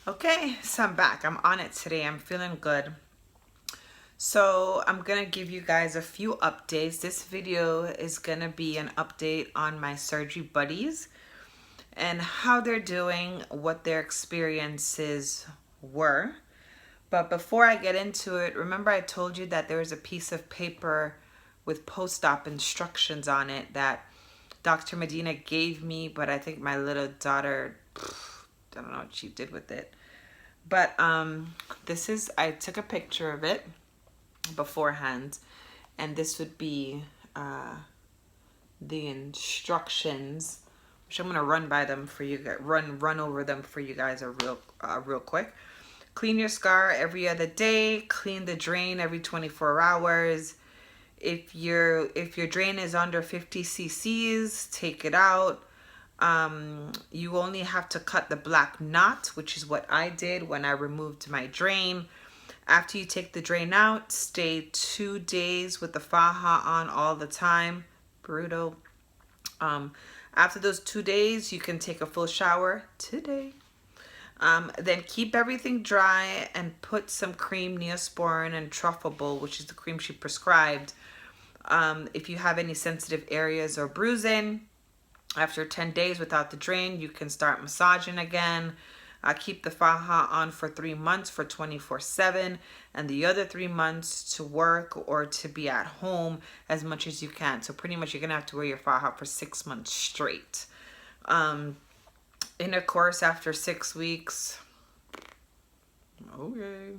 Okay, so I'm back. I'm on it today. I'm feeling good. So I'm gonna give you guys a few updates. This video is gonna be an update on my surgery buddies and how they're doing, what their experiences were. But before I get into it, remember I told you that there was a piece of paper with post-op instructions on it that Dr. Medina gave me, but I think my little daughter, I don't know what she did with it. But this is, I took a picture of it beforehand, and this would be the instructions, which I'm gonna run by them for you guys, run over them for you guys real quick. Clean your scar every other day. Clean the drain every 24 hours. If your drain is under 50 cc's, take it out. You only have to cut the black knot, which is what I did when I removed my drain. After you take the drain out, stay 2 days with the faja on all the time. Brutal. After those 2 days, you can take a full shower today. Then keep everything dry and put some cream, Neosporin and Truffable, which is the cream she prescribed. If you have any sensitive areas or bruising, after 10 days without the drain, you can start massaging again. Keep the faja on for 3 months for 24/7, and the other 3 months to work or to be at home as much as you can. So pretty much you're gonna have to wear your faja for 6 months straight. Intercourse after 6 weeks. Okay.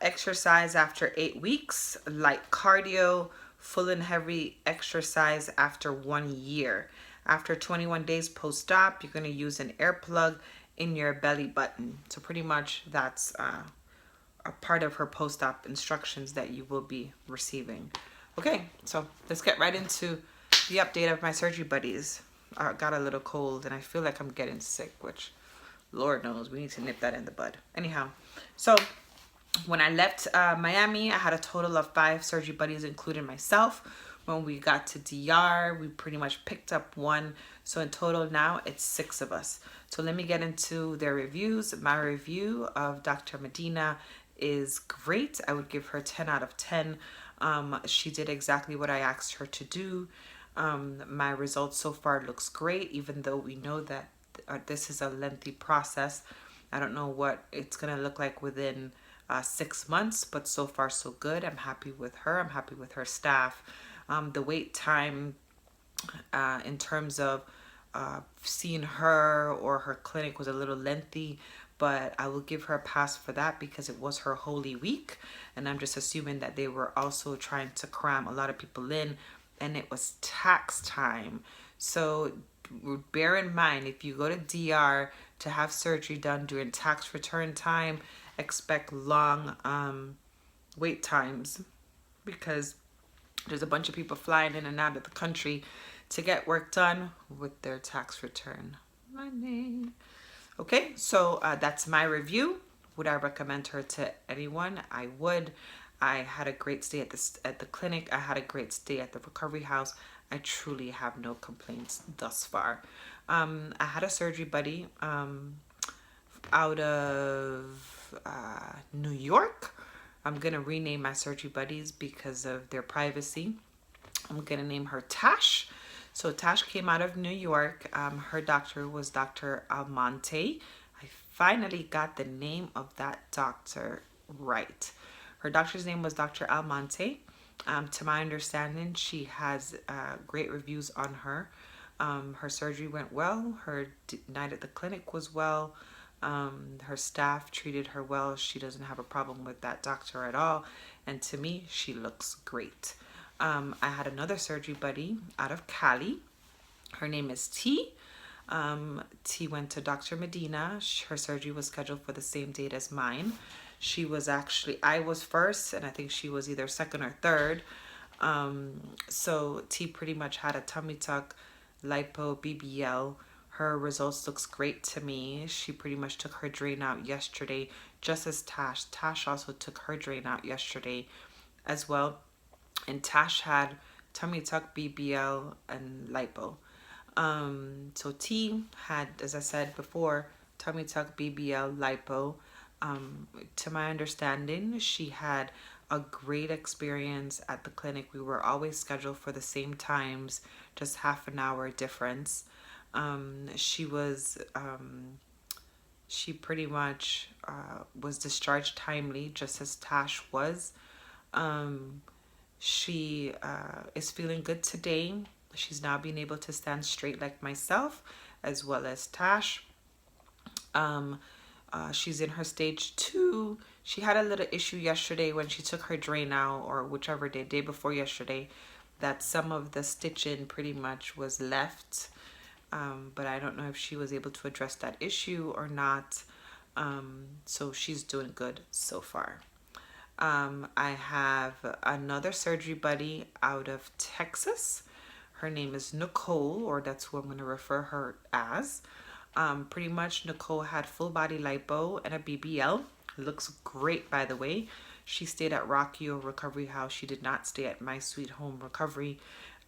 Exercise after 8 weeks. Light cardio. Full and heavy exercise after 1 year. After 21 days post-op, you're going to use an air plug in your belly button. So pretty much that's a part of her post-op instructions that you will be receiving. Okay, so let's get right into the update of my surgery buddies. I got a little cold and I feel like I'm getting sick, which Lord knows we need to nip that in the bud. Anyhow, so when I left Miami, I had a total of 5 surgery buddies, including myself. When we got to DR, we pretty much picked up 1. So in total now, it's 6 of us. So let me get into their reviews. My review of Dr. Medina is great. I would give her 10 out of 10. She did exactly what I asked her to do. My results so far looks great, even though we know that this is a lengthy process. I don't know what it's going to look like within 6 months, but so far so good. I'm happy with her. I'm happy with her staff. The wait time in terms of seeing her or her clinic was a little lengthy, but I will give her a pass for that because it was her Holy Week, and I'm just assuming that they were also trying to cram a lot of people in, and it was tax time. So bear in mind, if you go to DR to have surgery done during tax return time, expect long wait times because there's a bunch of people flying in and out of the country to get work done with their tax return money. Okay, so that's my review. Would I recommend her to anyone? I would. I had a great stay at the clinic. I had a great stay at the recovery house. I truly have no complaints thus far. I had a surgery buddy out of New York. I'm gonna rename my surgery buddies because of their privacy. I'm gonna name her Tash. So Tash came out of New York. Her doctor was Dr. Almonte. I finally got the name of that doctor right. Her doctor's name was Dr. Almonte. To my understanding, she has great reviews on her. Her surgery went well. Her night at the clinic was well. Her staff treated her well. She doesn't have a problem with that doctor at all. And to me, she looks great. I had another surgery buddy out of Cali. Her name is T. T went to Dr. Medina. Her surgery was scheduled for the same date as mine. She was actually, I was first, and I think she was either second or third. So T pretty much had a tummy tuck, lipo, BBL. Her results looks great to me. She pretty much took her drain out yesterday, just as Tash. Tash also took her drain out yesterday as well. And Tash had tummy tuck, BBL, and lipo. So T had, as I said before, tummy tuck BBL lipo. To my understanding, she had a great experience at the clinic. We were always scheduled for the same times, just half an hour difference. She was she pretty much was discharged timely, just as Tash was. Um, she is feeling good today. She's now being able to stand straight like myself, as well as Tash. Um, she's in her stage 2. She had a little issue yesterday when she took her drain out, or whichever day before yesterday, that some of the stitching pretty much was left. But I don't know if she was able to address that issue or not. So she's doing good so far. I have another surgery buddy out of Texas. Her name is Nicole, or that's who I'm going to refer her as. Pretty much Nicole had full body lipo and a BBL. Looks great, by the way. She stayed at Rocky Hill Recovery House. She did not stay at My Sweet Home Recovery.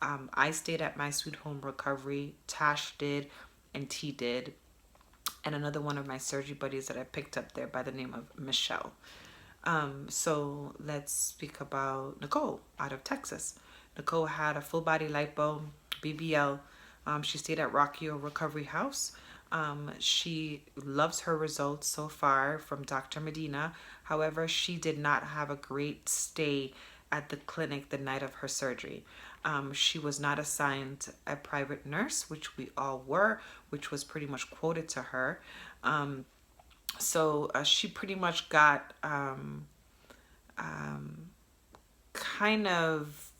I stayed at My Sweet Home Recovery. Tash did, and T did. And another one of my surgery buddies that I picked up there by the name of Michelle. So let's speak about Nicole out of Texas. Nicole had a full body lipo, BBL. She stayed at Rocky Hill Recovery House. She loves her results so far from Dr. Medina. However, she did not have a great stay at the clinic the night of her surgery. She was not assigned a private nurse, which we all were, which was pretty much quoted to her. So she pretty much got kind of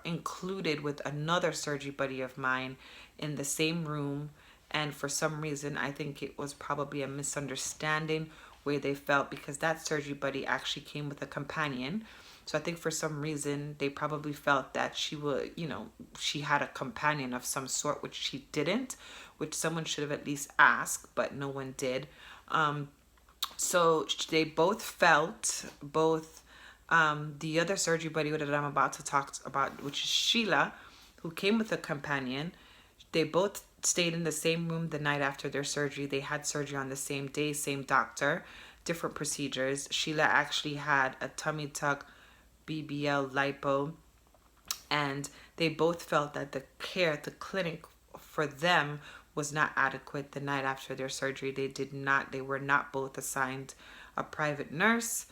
included with another surgery buddy of mine in the same room. And for some reason, I think it was probably a misunderstanding where they felt, because that surgery buddy actually came with a companion. So I think for some reason they probably felt that she would, she had a companion of some sort, which she didn't, which someone should have at least asked, but no one did. So they both felt, the other surgery buddy that I'm about to talk about, which is Sheila, who came with a companion, they both stayed in the same room the night after their surgery. They had surgery on the same day, same doctor, different procedures. Sheila actually had a tummy tuck BBL lipo, and they both felt that the care at the clinic for them was not adequate the night after their surgery. They were not both assigned a private nurse,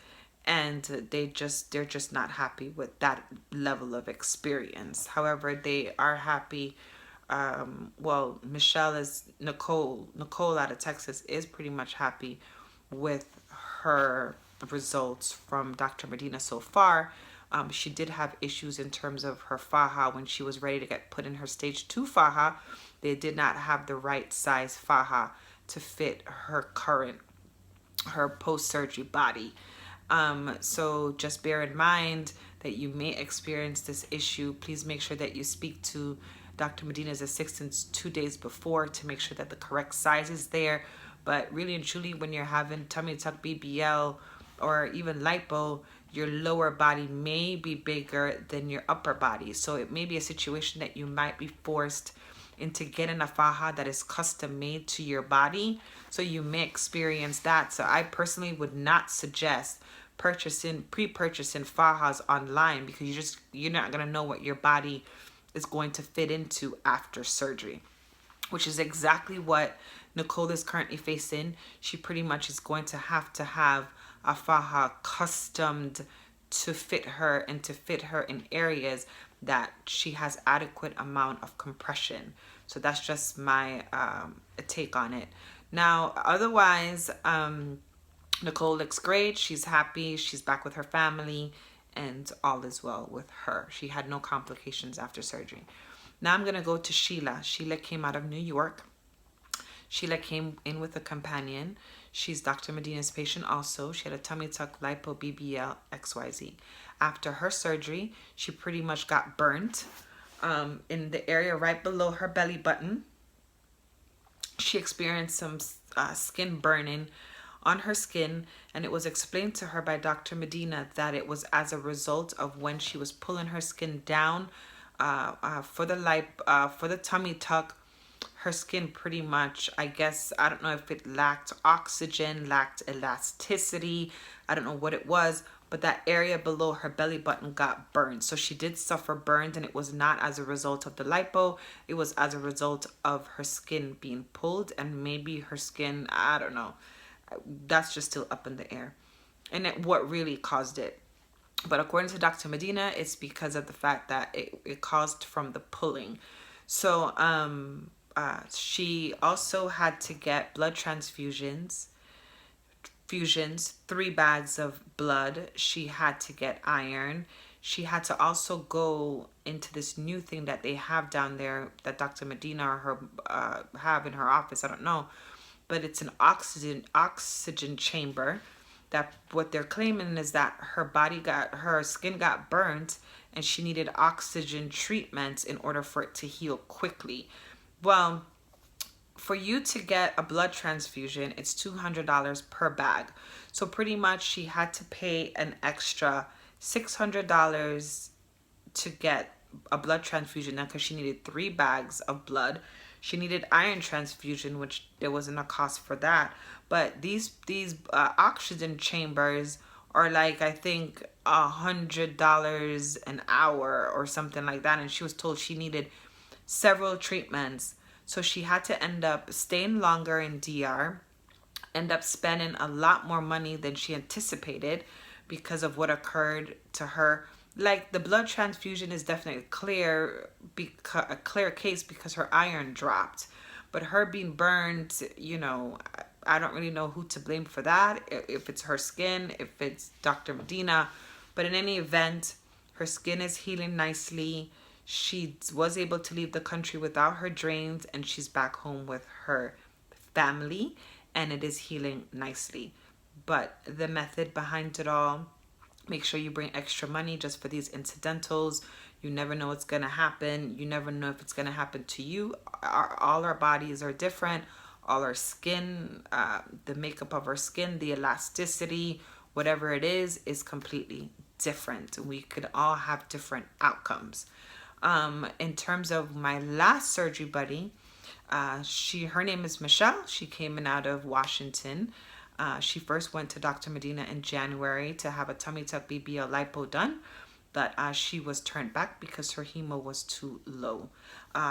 and they're just not happy with that level of experience. However, they are happy. Nicole out of Texas is pretty much happy with her results from Dr. Medina so far. She did have issues in terms of her faja when she was ready to get put in her stage 2 faja. They did not have the right size faja to fit her post-surgery body. So just bear in mind that you may experience this issue. Please make sure that you speak to Dr. Medina's assistants 2 days before to make sure that the correct size is there. But really and truly, when you're having tummy tuck BBL or even lipo, your lower body may be bigger than your upper body. So it may be a situation that you might be forced into getting a faja that is custom made to your body. So you may experience that. So I personally would not suggest pre-purchasing fajas online, because you're not going to know what your body is going to fit into after surgery, which is exactly what Nicole is currently facing. She pretty much is going to have a faja customed to fit her and to fit her in areas that she has adequate amount of compression. So that's just my take on it. Now, otherwise, Nicole looks great. She's happy. She's back with her family, and all is well with her. She had no complications after surgery. Now I'm going to go to Sheila. Sheila came out of New York. Sheila came in with a companion. She's Dr. Medina's patient also. She had a tummy tuck lipo BBL XYZ. After her surgery, she pretty much got burnt in the area right below her belly button. She experienced some skin burning on her skin, and it was explained to her by Dr. Medina that it was as a result of when she was pulling her skin down for the tummy tuck. her skin pretty much, I guess, I don't know if it lacked oxygen, lacked elasticity, I don't know what it was, but that area below her belly button got burned. So she did suffer burns, and it was not as a result of the lipo. It was as a result of her skin being pulled, and maybe her skin, I don't know. That's just still up in the air. And what really caused it. But according to Dr. Medina, it's because of the fact that it caused from the pulling. So she also had to get blood fusions, 3 bags of blood. She had to get iron. She had to also go into this new thing that they have down there that Dr. Medina or her have in her office. I don't know, but it's an oxygen chamber. That what they're claiming is that her skin got burnt, and she needed oxygen treatments in order for it to heal quickly. Well, for you to get a blood transfusion, it's $200 per bag. So pretty much she had to pay an extra $600 to get a blood transfusion now, because she needed 3 bags of blood. She needed iron transfusion, which there wasn't a cost for that. But these oxygen chambers are like, I think, $100 an hour or something like that. And she was told she needed several treatments. So she had to end up staying longer in DR, end up spending a lot more money than she anticipated because of what occurred to her. Like, the blood transfusion is definitely a clear case because her iron dropped. But her being burned, I don't really know who to blame for that. If it's her skin, if it's Dr. Medina. But in any event, her skin is healing nicely. She was able to leave the country without her drains, and she's back home with her family, and it is healing nicely. But the method behind it all, make sure you bring extra money just for these incidentals. You never know what's going to happen. You never know if it's going to happen to you. All our bodies are different. All our skin, the makeup of our skin, the elasticity, whatever it is completely different. We could all have different outcomes. In terms of my last surgery buddy, her name is Michelle. She came in out of Washington. She first went to Dr. Medina in January to have a tummy tuck BBL lipo done, but she was turned back because her hemo was too low.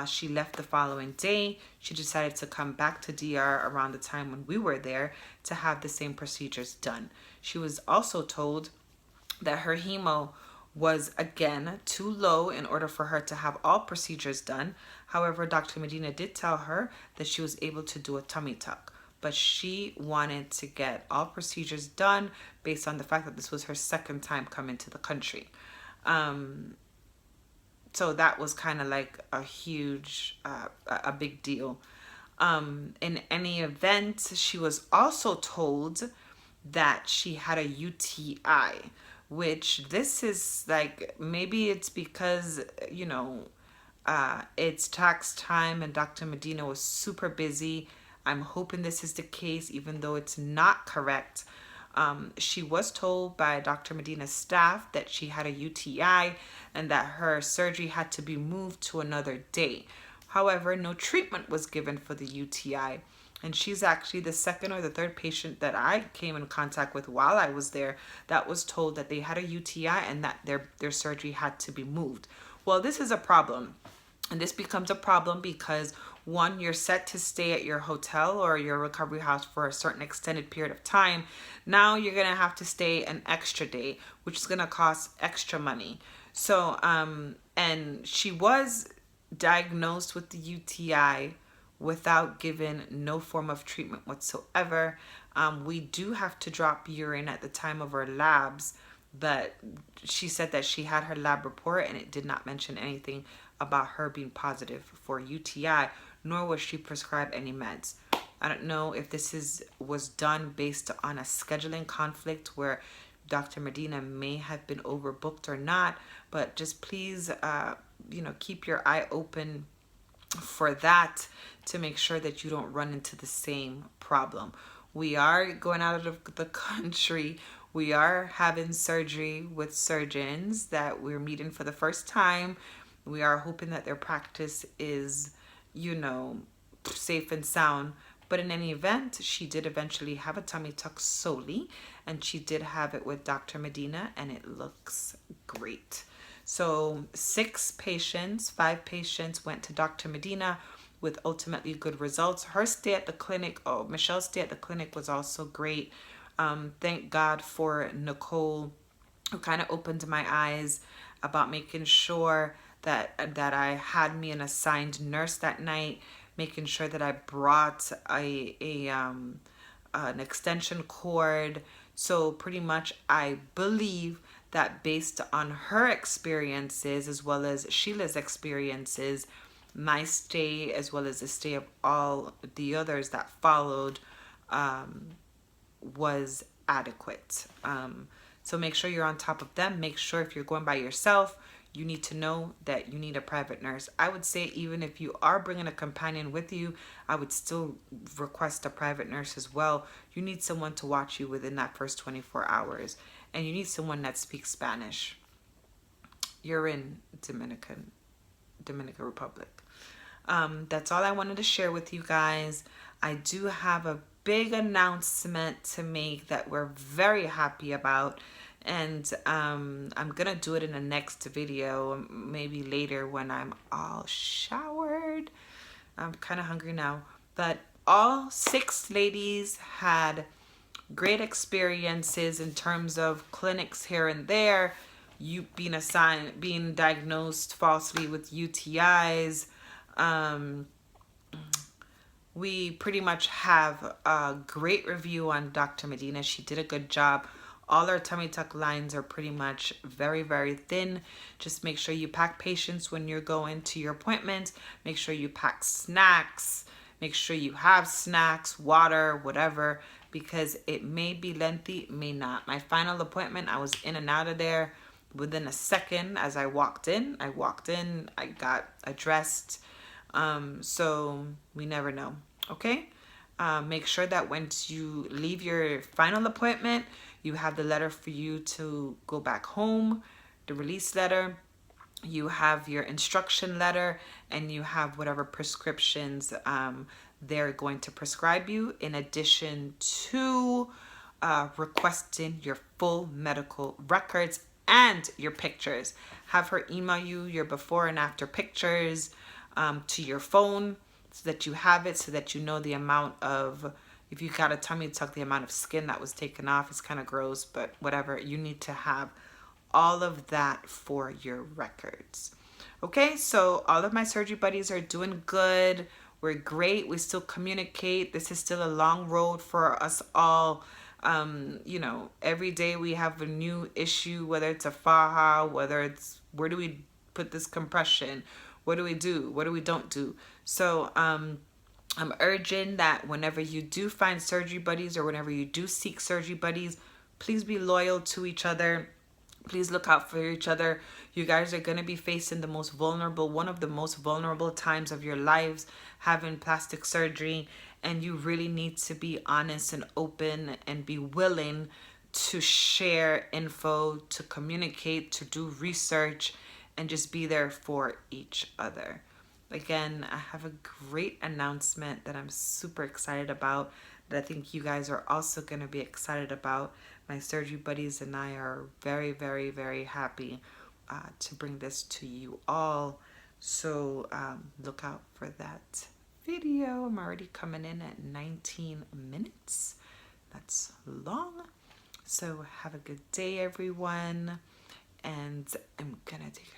She left the following day. She decided to come back to DR around the time when we were there to have the same procedures done. She was also told that her hemo was again too low in order for her to have all procedures done. However, Dr. Medina did tell her that she was able to do a tummy tuck, but she wanted to get all procedures done based on the fact that this was her second time coming to the country. So that was kind of like a huge, a big deal. In any event, she was also told that she had a UTI, which this is like, maybe it's because, it's tax time and Dr. Medina was super busy. I'm hoping this is the case, even though it's not correct. She was told by Dr. Medina's staff that she had a UTI and that her surgery had to be moved to another date. However, no treatment was given for the UTI. And she's actually the second or the third patient that I came in contact with while I was there that was told that they had a UTI and that their surgery had to be moved. Well, this is a problem. And this becomes a problem because, one, you're set to stay at your hotel or your recovery house for a certain extended period of time. Now you're going to have to stay an extra day, which is going to cost extra money. So, and she was diagnosed with the UTI without given no form of treatment whatsoever. We do have to drop urine at the time of our labs, but she said that she had her lab report and it did not mention anything about her being positive for UTI, nor was she prescribed any meds. I don't know if this was done based on a scheduling conflict where Dr. Medina may have been overbooked or not, but just please, keep your eye open for that to make sure that you don't run into the same problem. We are going out of the country. We are having surgery with surgeons that we're meeting for the first time. We are hoping that their practice is, safe and sound. But in any event, she did eventually have a tummy tuck solely, and she did have it with Dr. Medina, and it looks great. So 5 patients went to Dr. Medina with ultimately good results. Her stay at the clinic, Michelle's stay at the clinic was also great. Thank God for Nicole, who kind of opened my eyes about making sure that I had me an assigned nurse that night, making sure that I brought an extension cord. So pretty much I believe that based on her experiences as well as Sheila's experiences, my stay as well as the stay of all the others that followed was adequate. So make sure you're on top of them. Make sure if you're going by yourself, you need to know that you need a private nurse. I would say even if you are bringing a companion with you, I would still request a private nurse as well. You need someone to watch you within that first 24 hours. And you need someone that speaks Spanish. You're in Dominican Republic. That's all I wanted to share with you guys. I do have a big announcement to make that we're very happy about, and I'm gonna do it in the next video, maybe later when I'm all showered. I'm kind of hungry now, but all 6 ladies had great experiences in terms of clinics here and there, you being diagnosed falsely with UTIs. We pretty much have a great review on Dr. Medina. She did a good job. All our tummy tuck lines are pretty much very, very thin. Just make sure you pack patience when you're going to your appointments. Make sure you pack snacks. Make sure you have snacks, water, whatever, because it may be lengthy, it may not. My final appointment, I was in and out of there within a second. As I walked in, I got addressed. So we never know. Okay. Make sure that once you leave your final appointment, you have the letter for you to go back home, the release letter, you have your instruction letter, and you have whatever prescriptions they're going to prescribe you, in addition to requesting your full medical records and your pictures. Have her email you your before and after pictures to your phone, so that you have it, so that you know the amount of, if you got a tummy tuck, the amount of skin that was taken off. Is kind of gross, but whatever. You need to have all of that for your records. Okay, so all of my surgery buddies are doing good. We're great. We still communicate. This is still a long road for us all. Every day we have a new issue, whether it's a faja, whether it's where do we put this compression, what do we do, what do we don't do. So I'm urging that whenever you do find surgery buddies, or whenever you do seek surgery buddies, please be loyal to each other. Please look out for each other. You guys are going to be facing one of the most vulnerable times of your lives, having plastic surgery, and you really need to be honest and open and be willing to share info, to communicate, to do research, and just be there for each other. Again, I have a great announcement that I'm super excited about, that I think you guys are also going to be excited about. My surgery buddies and I are very, very, very happy to bring this to you all. So look out for that video. I'm already coming in at 19 minutes. That's long. So have a good day, everyone. And I'm gonna take